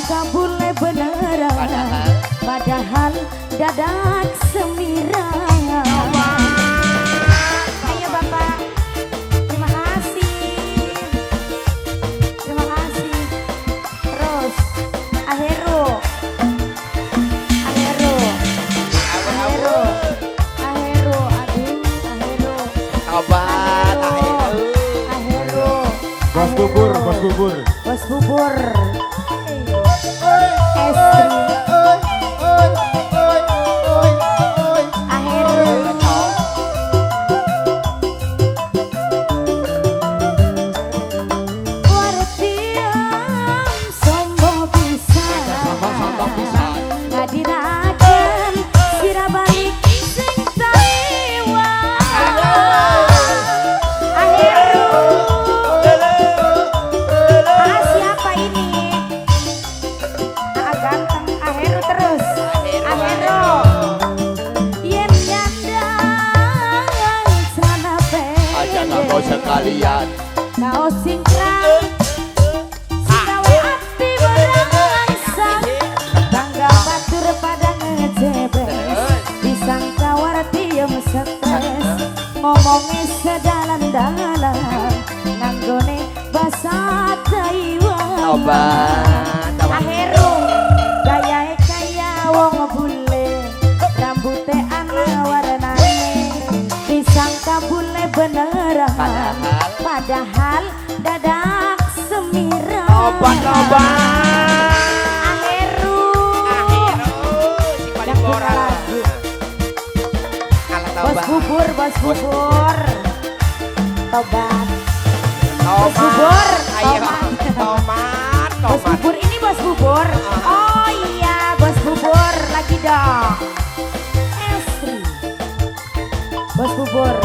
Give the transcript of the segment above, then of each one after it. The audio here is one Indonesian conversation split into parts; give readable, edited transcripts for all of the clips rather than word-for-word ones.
kabule beneran padahal dadak semirang. Ayo Bapak, terima kasih. Terima kasih. Terus Ahero, Ahero, Ahero, Ahero, aduh Ahero. Obat Ahero. Bos bubur, bos bubur. Bos bubur. Estri. Ahero. Wartiam sombong pisan. Ngadirakeun sira balik sing taliwang. Ahero. Siapa ini? Ganteng Ahero terus. Ahero. Yen nyandang celana aja nggak mau pendek. sekalian. Kaos singkrang. Sikawe ati berangsang. Tangga batur pada ngejebes. Disangka wartiem stres. Ngomongnya sedalan-dalan. Nanggone basa Taiwan. Obat Ahero gayae kaya wong bule, rambute ana warnane, disangka bule beneran padahal dadak semirang. obat Ahero si paling borak. bos bubur tobat bos Tomat, bubur ayo tomat. tomat, Bos bubur ini bos bubur. Oh iya bos bubur lagi dong. Estri. Bos bubur.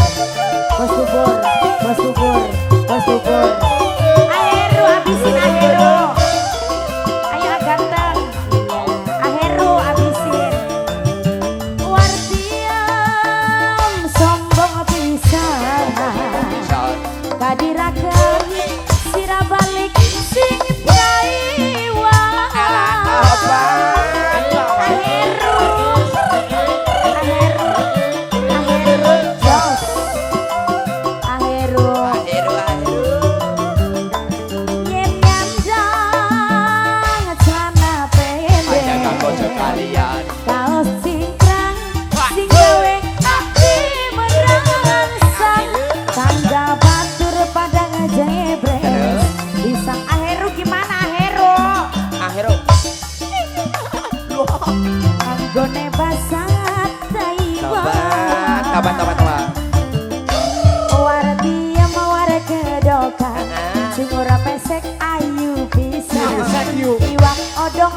Bos bubur. Bos bubur. Bos bubur. Ahero habisin Ahero. Ayo ganteng. Ahero habisin. Wartiam sombong pisan. Kadirakeun sira balik sing praiwang. Ahero, Ahero, jos. Ahero, yen nyandang celana aja nggak mau pendek. sekalian. Kaos singkrang, sing gawe ati merangsang. Tangga batur pada ngejebres. Disang Ahero gimana Ahero? Ahero Anggone basa Taiwan. tobat. Wartiam mawar kedokan. Sing ora pesek ayu pisan. Iwak odong